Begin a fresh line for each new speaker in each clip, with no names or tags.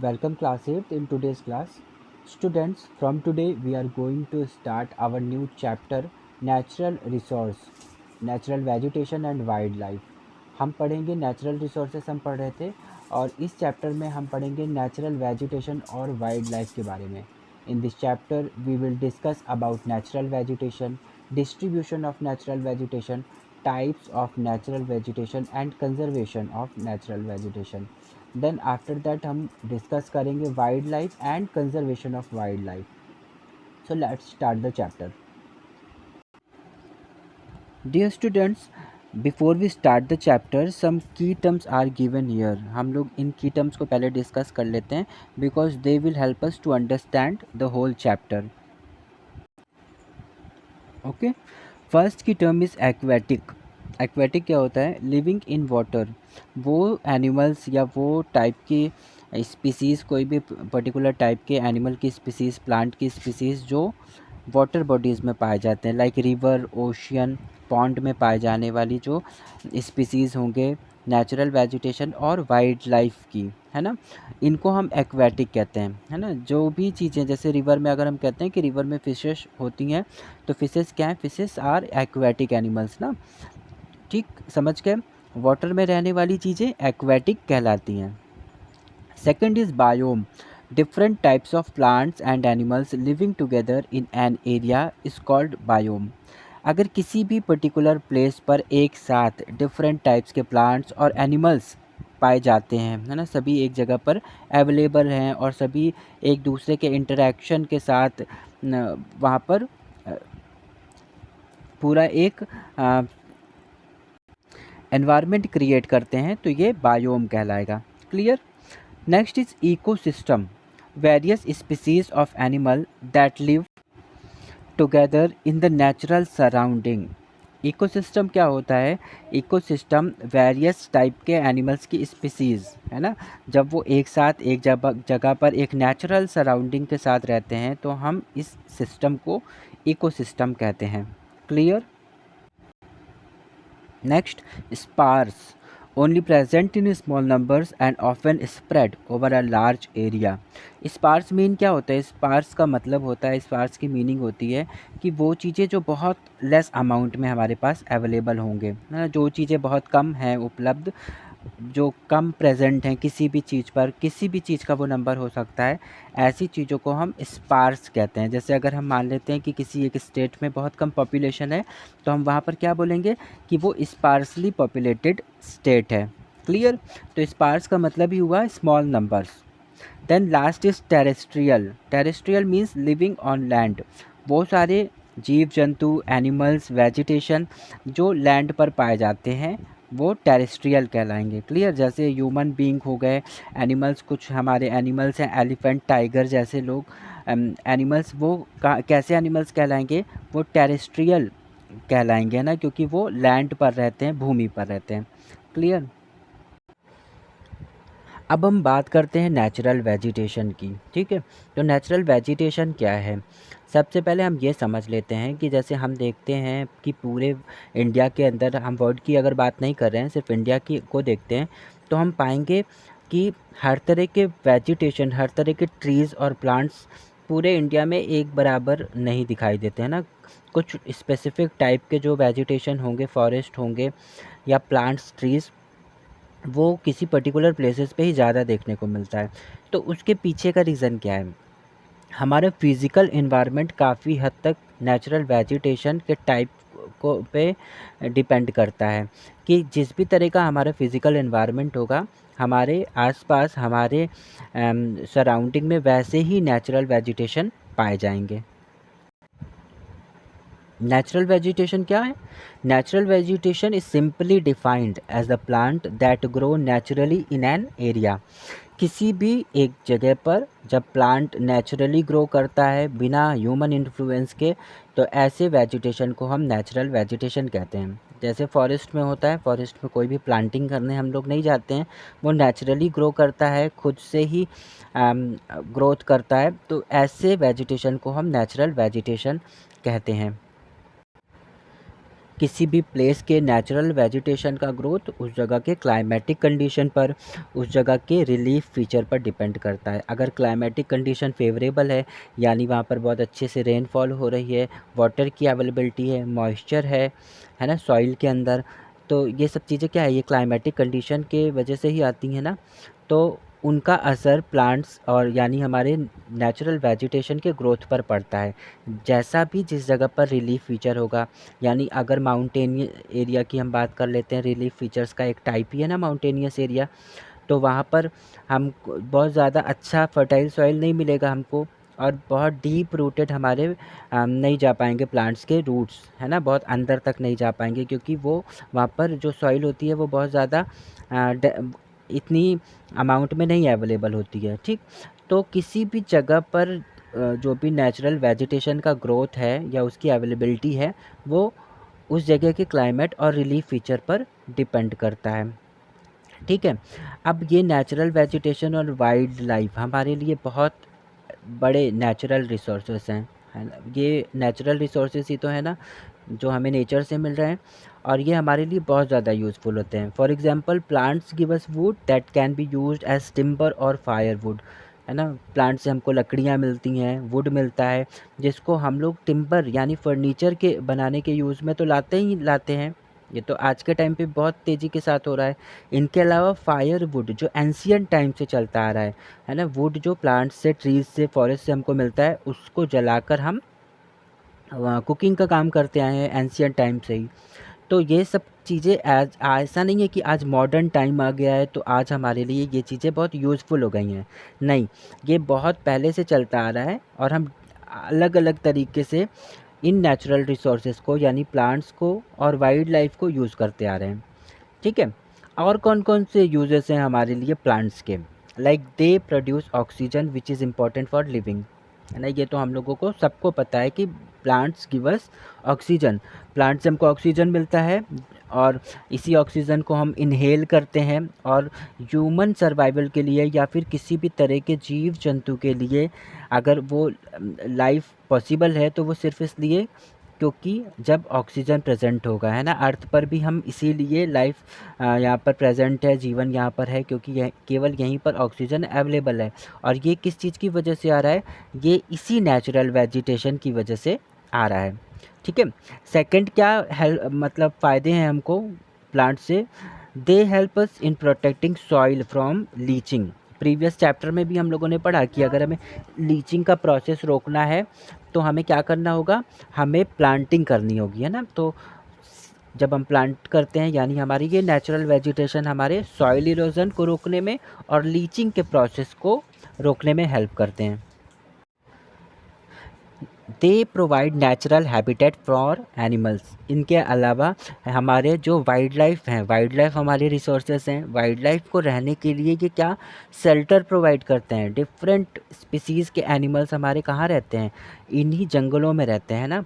Welcome class 8 in today's class. Students, from today we are going to start our new chapter Natural Resource, Natural Vegetation and Wildlife. हम पढ़ेंगे natural resources हम पढ़ रहे थे और इस चैप्टर में हम पढ़ेंगे नेचुरल वेजिटेशन और वाइल्ड लाइफ के बारे में. In this chapter we will discuss about natural vegetation, distribution of natural vegetation, types of natural vegetation and conservation of natural vegetation. Then after that हम डिस्कस करेंगे wild life and conservation of wild life. So let's start the chapter. Dear students, before we start the chapter some key terms are given here. हम लोग इन की terms को पहले discuss कर लेते हैं because they will help us to understand the whole chapter. Okay, first key term is aquatic. Aquatic क्या होता है? Living in water. वो एनिमल्स या वो टाइप की स्पीसीज़, कोई भी पर्टिकुलर टाइप के एनिमल की स्पीसीज़, प्लांट की स्पीसीज़ जो वाटर बॉडीज़ में पाए जाते हैं, लाइक रिवर, ओशियन, पॉन्ड में पाए जाने वाली जो स्पीसीज़ होंगे नेचुरल वेजिटेशन और वाइल्ड लाइफ की, है ना, इनको हम एक्वेटिक कहते हैं, है ना. जो भी चीज़ें जैसे रिवर में अगर हम कहते हैं कि रिवर में फिशेस होती हैं तो फिशेस क्या है? फिशेस आर एक्वेटिक एनिमल्स ना. ठीक समझ गए? वाटर में रहने वाली चीज़ें एक्वेटिक कहलाती हैं. Second is biome. Different types of plants and animals living together in an area is called biome. अगर किसी भी पर्टिकुलर प्लेस पर एक साथ डिफरेंट टाइप्स के प्लांट्स और एनिमल्स पाए जाते हैं, है ना, सभी एक जगह पर अवेलेबल हैं और सभी एक दूसरे के इंटरेक्शन के साथ वहाँ पर पूरा एक एनवायरनमेंट क्रिएट करते हैं, तो ये बायोम कहलाएगा. Clear? Next is ecosystem. Various species of animal that live together in the natural surrounding. Ecosystem क्या होता है? इकोसिस्टम वेरियस टाइप के एनिमल्स की स्पीसीज़, है ना, जब वो एक साथ एक जगह पर एक नेचुरल सराउंडिंग के साथ रहते हैं तो हम इस सिस्टम को इकोसिस्टम कहते हैं. Clear? Next, sparse. Only present in small numbers and often spread over a large area. Sparse mean क्या होता है? स्पार्स का मतलब होता है, स्पार्स की मीनिंग होती है कि वो चीज़ें जो बहुत लेस अमाउंट में हमारे पास अवेलेबल होंगे, है ना, जो चीज़ें बहुत कम हैं उपलब्ध, जो कम प्रेजेंट हैं किसी भी चीज़ पर, किसी भी चीज़ का वो नंबर हो सकता है, ऐसी चीज़ों को हम स्पार्स कहते हैं. जैसे अगर हम मान लेते हैं कि किसी एक स्टेट में बहुत कम पॉपुलेशन है तो हम वहाँ पर क्या बोलेंगे कि वो स्पार्सली पॉपुलेटेड स्टेट है. क्लियर? तो स्पार्स का मतलब ही हुआ small numbers. Then last is terrestrial. Terrestrial means living on land. वो सारे जीव जंतु, एनिमल्स, वेजिटेशन जो लैंड पर पाए जाते हैं वो टेरेस्ट्रियल कहलाएंगे. क्लियर? जैसे ह्यूमन बीइंग हो गए, एनिमल्स, कुछ हमारे एनिमल्स हैं, एलिफेंट, टाइगर जैसे लोग एनिमल्स, वो कैसे एनिमल्स कहलाएंगे? वो टेरेस्ट्रियल कहलाएंगे ना, क्योंकि वो लैंड पर रहते हैं, भूमि पर रहते हैं. क्लियर? अब हम बात करते हैं नेचुरल वेजिटेशन की. ठीक है, तो नेचुरल वेजिटेशन क्या है? सबसे पहले हम ये समझ लेते हैं कि जैसे हम देखते हैं कि पूरे इंडिया के अंदर, हम वर्ल्ड की अगर बात नहीं कर रहे हैं, सिर्फ इंडिया की को देखते हैं, तो हम पाएंगे कि हर तरह के वेजिटेशन, हर तरह के ट्रीज़ और प्लांट्स पूरे इंडिया में एक बराबर नहीं दिखाई देते हैं ना. कुछ स्पेसिफिक टाइप के जो वेजिटेशन होंगे, फॉरेस्ट होंगे या प्लांट्स, ट्रीज़, वो किसी पर्टिकुलर प्लेसेस पे ही ज़्यादा देखने को मिलता है. तो उसके पीछे का रीज़न क्या है? हमारा फिज़िकल एनवायरनमेंट काफ़ी हद तक नेचुरल वेजिटेशन के टाइप को पे डिपेंड करता है कि जिस भी तरह का हमारा फिज़िकल एनवायरनमेंट होगा, हमारे आसपास, हमारे सराउंडिंग में वैसे ही नेचुरल वेजिटेशन पाए जाएंगे. नेचुरल वेजिटेशन क्या है? Natural vegetation is simply defined as the plant that grow naturally in an area. किसी भी एक जगह पर जब प्लांट नेचुरली ग्रो करता है बिना ह्यूमन इन्फ्लुएंस के, तो ऐसे वेजिटेशन को हम नेचुरल वेजिटेशन कहते हैं. जैसे फॉरेस्ट में होता है, फॉरेस्ट में कोई भी प्लांटिंग करने हम लोग नहीं जाते हैं, वो नेचुरली ग्रो करता है, खुद से ही ग्रोथ करता है, तो ऐसे वेजिटेशन को हम नेचुरल वेजिटेशन कहते हैं. किसी भी प्लेस के नेचुरल वेजिटेशन का ग्रोथ उस जगह के क्लाइमेटिक कंडीशन पर, उस जगह के रिलीफ फीचर पर डिपेंड करता है। अगर क्लाइमेटिक कंडीशन फेवरेबल है, यानी वहाँ पर बहुत अच्छे से रेनफॉल हो रही है, वाटर की अवेलेबिलिटी है, मॉइस्चर है ना सॉइल के अंदर, तो ये सब चीज़ें क्या है, ये क्लाइमेटिक कंडीशन के वजह से ही आती हैं ना। तो उनका असर प्लांट्स और यानी हमारे नेचुरल वेजिटेशन के ग्रोथ पर पड़ता है। जैसा भी जिस जगह पर रिलीफ फीचर होगा, यानी अगर माउंटेन एरिया की हम बात कर लेते हैं, रिलीफ फीचर्स का एक टाइप ही है ना माउंटेनियस एरिया, तो वहाँ पर हम बहुत ज़्यादा अच्छा फर्टाइल सॉइल नहीं मिलेगा हमको, और बहुत डीप रूटेड हमारे नहीं जा पाएंगे प्लांट्स के रूट्स, है ना, बहुत अंदर तक नहीं जा पाएंगे, क्योंकि वो वहाँ पर जो सॉइल होती है वो बहुत ज़्यादा इतनी अमाउंट में नहीं अवेलेबल होती है। ठीक, तो किसी भी जगह पर जो भी नेचुरल वेजिटेशन का ग्रोथ है या उसकी अवेलेबिलिटी है, वो उस जगह के क्लाइमेट और रिलीफ फीचर पर डिपेंड करता है। ठीक है, अब ये नेचुरल वेजिटेशन और वाइल्ड लाइफ हमारे लिए बहुत बड़े नेचुरल रिसोर्सेस हैं, है ना। ये नेचुरल रिसोर्सेस ही तो है ना जो हमें नेचर से मिल रहे हैं, और ये हमारे लिए बहुत ज़्यादा यूज़फुल होते हैं। For example plants give us wood that can be used as timber और फायरवुड, है ना। प्लांट से हमको लकड़ियाँ मिलती हैं, वुड मिलता है, जिसको हम लोग टिम्बर यानी फर्नीचर के बनाने के यूज़ में तो लाते ही लाते हैं। ये तो आज के टाइम पे बहुत तेज़ी के साथ हो रहा है। इनके अलावा फायरवुड जो एंशियंट टाइम से चलता आ रहा है ना, वुड जो प्लांट से, ट्रीज से, फॉरेस्ट से हमको मिलता है, उसको जलाकर हम कुकिंग का काम करते आए हैं एंशियंट टाइम से ही। तो ये सब चीज़ें आज ऐसा नहीं है कि आज मॉडर्न टाइम आ गया है तो आज हमारे लिए ये चीज़ें बहुत यूज़फुल हो गई हैं, नहीं, ये बहुत पहले से चलता आ रहा है, और हम अलग अलग तरीके से इन नेचुरल रिसोर्सेज को यानी प्लांट्स को और वाइल्ड लाइफ को यूज़ करते आ रहे हैं। ठीक है, और कौन कौन से यूजेस हैं हमारे लिए प्लांट्स के, like they produce oxygen which is important for living, है ना। ये तो हम लोगों को सबको पता है कि प्लांट्स गिव अस ऑक्सीजन, प्लांट से हमको ऑक्सीजन मिलता है, और इसी ऑक्सीजन को हम इनहेल करते हैं, और ह्यूमन सर्वाइवल के लिए या फिर किसी भी तरह के जीव जंतु के लिए अगर वो लाइफ पॉसिबल है तो वो सिर्फ इसलिए क्योंकि जब ऑक्सीजन प्रेजेंट होगा, है ना। अर्थ पर भी हम इसीलिए लाइफ यहाँ पर प्रेजेंट है, जीवन यहाँ पर है, क्योंकि यह केवल यहीं पर ऑक्सीजन अवेलेबल है। और ये किस चीज़ की वजह से आ रहा है, ये इसी नेचुरल वेजिटेशन की वजह से आ रहा है। ठीक है, सेकंड क्या हेल्प मतलब फ़ायदे हैं हमको प्लांट से, they help us in protecting soil from leaching. Previous chapter में भी हम लोगों ने पढ़ा कि अगर हमें लीचिंग का प्रोसेस रोकना है तो हमें क्या करना होगा, हमें प्लांटिंग करनी होगी, है ना। तो जब हम प्लांट करते हैं यानी हमारी ये नेचुरल वेजिटेशन हमारे सॉइल इरोजन को रोकने में और लीचिंग के प्रोसेस को रोकने में हेल्प करते हैं। They provide natural habitat for animals. इनके अलावा हमारे जो वाइल्ड लाइफ हैं, वाइल्ड लाइफ हमारे रिसोर्सेज हैं, वाइल्ड लाइफ को रहने के लिए ये क्या शेल्टर प्रोवाइड करते हैं। डिफरेंट स्पीसीज़ के एनिमल्स हमारे कहाँ रहते हैं, इन्हीं जंगलों में रहते हैं ना,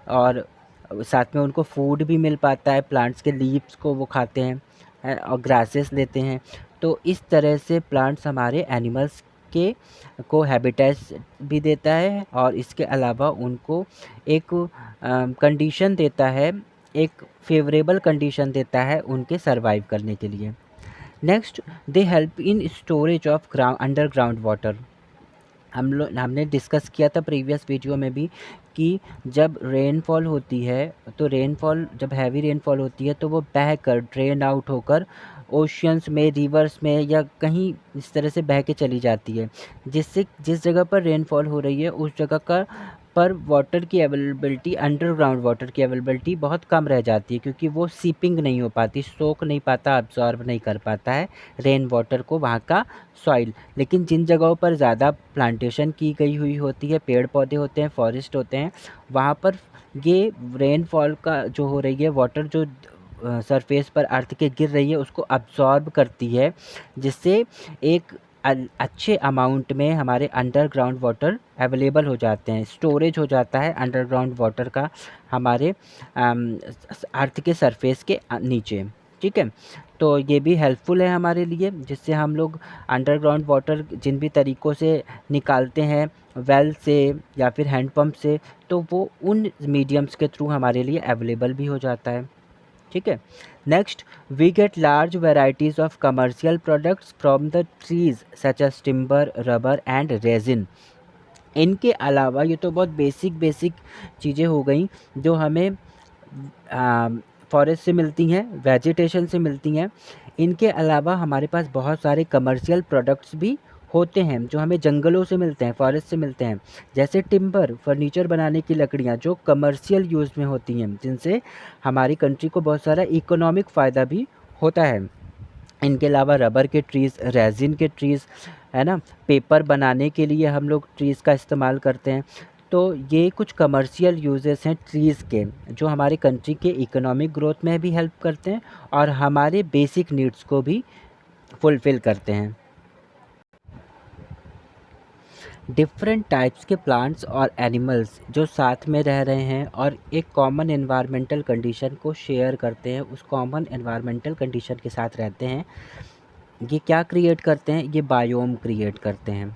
और साथ में उनको फूड भी मिल पाता है, प्लांट्स के लीव्स को वो खाते हैं और ग्रासेस लेते हैं। तो इस तरह से प्लांट्स हमारे एनिमल्स के को हैबिटेट्स भी देता है, और इसके अलावा उनको एक कंडीशन देता है, एक फेवरेबल कंडीशन देता है उनके सरवाइव करने के लिए। Next, they help in storage of ground underground water. हमने डिस्कस किया था प्रीवियस वीडियो में भी कि जब रेनफॉल होती है, तो रेनफॉल जब हैवी रेनफॉल होती है तो वो बह कर ड्रेन आउट होकर ओशियंस में, रिवर्स में, या कहीं इस तरह से बह के चली जाती है, जिससे जिस जगह पर रेनफॉल हो रही है उस जगह का पर वाटर की अवेलेबिलिटी, अंडरग्राउंड वाटर की अवेलेबिलिटी बहुत कम रह जाती है, क्योंकि वो सीपिंग नहीं हो पाती, सोख नहीं पाता, अब्जॉर्ब नहीं कर पाता है रेन वाटर को वहाँ का सॉइल। लेकिन जिन जगहों पर ज़्यादा प्लांटेशन की गई हुई होती है, पेड़ पौधे होते हैं, फॉरेस्ट होते हैं, वहाँ पर ये रेनफॉल का जो हो रही है वाटर जो सरफेस पर अर्थ के गिर रही है उसको अब्जॉर्ब करती है, जिससे एक अच्छे अमाउंट में हमारे अंडरग्राउंड वाटर अवेलेबल हो जाते हैं, स्टोरेज हो जाता है अंडरग्राउंड वाटर का हमारे अर्थ के सरफेस के नीचे। ठीक है। तो ये भी हेल्पफुल है हमारे लिए, जिससे हम लोग अंडरग्राउंड वाटर जिन भी तरीक़ों से निकालते हैं, वेल से या फिर हैंड पंप से, तो वो उन मीडियम्स के थ्रू हमारे लिए अवेलेबल भी हो जाता है। ठीक है। Next, we get large varieties of commercial products from the trees such as timber, rubber and resin. इनके अलावा ये तो बहुत बेसिक चीज़ें हो गई जो हमें फॉरेस्ट से मिलती हैं, वेजिटेशन से मिलती हैं। इनके अलावा हमारे पास बहुत सारे कमर्शियल प्रोडक्ट्स भी होते हैं जो हमें जंगलों से मिलते हैं, फॉरेस्ट से मिलते हैं। जैसे टिम्बर, फर्नीचर बनाने की लकड़ियाँ जो कमर्शियल यूज़ में होती हैं, जिनसे हमारी कंट्री को बहुत सारा इकोनॉमिक फ़ायदा भी होता है। इनके अलावा रबर के ट्रीज़, रेज़िन के ट्रीज़, है ना? पेपर बनाने के लिए हम लोग ट्रीज़ का इस्तेमाल करते हैं। तो ये कुछ कमर्शियल यूज़ेस हैं ट्रीज़ के, जो हमारी कंट्री के इकोनॉमिक ग्रोथ में भी हेल्प करते हैं और हमारे बेसिक नीड्स को भी फुलफ़िल करते हैं। डिफरेंट टाइप्स के प्लांट्स और एनिमल्स जो साथ में रह रहे हैं और एक कॉमन एनवायरमेंटल कंडीशन को शेयर करते हैं, उस कॉमन एनवायरमेंटल कंडीशन के साथ रहते हैं, ये क्या क्रिएट करते हैं? ये बायोम क्रिएट करते हैं।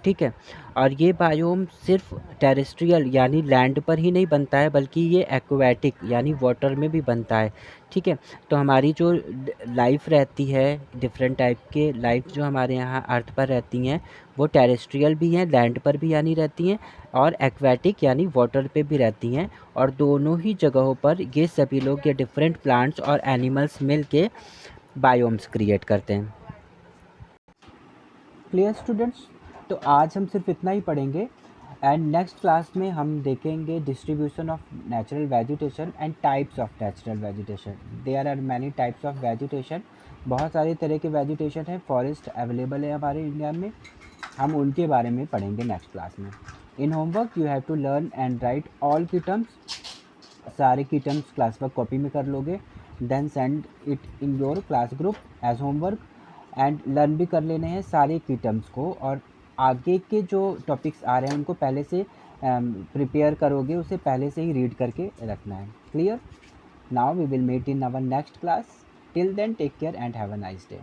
ठीक है। और ये बायोम सिर्फ टेरेस्ट्रियल यानी लैंड पर ही नहीं बनता है, बल्कि ये एक्वाटिक यानी वाटर में भी बनता है। ठीक है। तो हमारी जो लाइफ रहती है, डिफरेंट टाइप के लाइफ जो हमारे यहाँ अर्थ पर रहती हैं, वो टेरेस्ट्रियल भी हैं, लैंड पर भी यानी रहती हैं, और एक्वाटिक यानी वाटर पे भी रहती हैं। और दोनों ही जगहों पर ये सभी लोग, ये डिफरेंट प्लांट्स और एनिमल्स मिल के बायोम्स क्रिएट करते हैं। Clear students? तो आज हम सिर्फ इतना ही पढ़ेंगे, एंड नेक्स्ट क्लास में हम देखेंगे distribution of natural vegetation and types of natural vegetation. There are many types of vegetation, बहुत सारे तरह के वेजिटेशन है, फॉरेस्ट अवेलेबल है हमारे इंडिया में, हम उनके बारे में पढ़ेंगे नेक्स्ट क्लास में। In homework you have to learn and write all key terms, सारे key terms class work copy में कर लोगे, then send it in your class group as homework, and learn भी कर लेने हैं सारे की टर्म्स को, और आगे के जो टॉपिक्स आ रहे हैं उनको पहले से प्रिपेयर करोगे, उसे पहले से ही रीड करके रखना है। Clear? Now we will meet in our next class. Till then take care and have a nice day.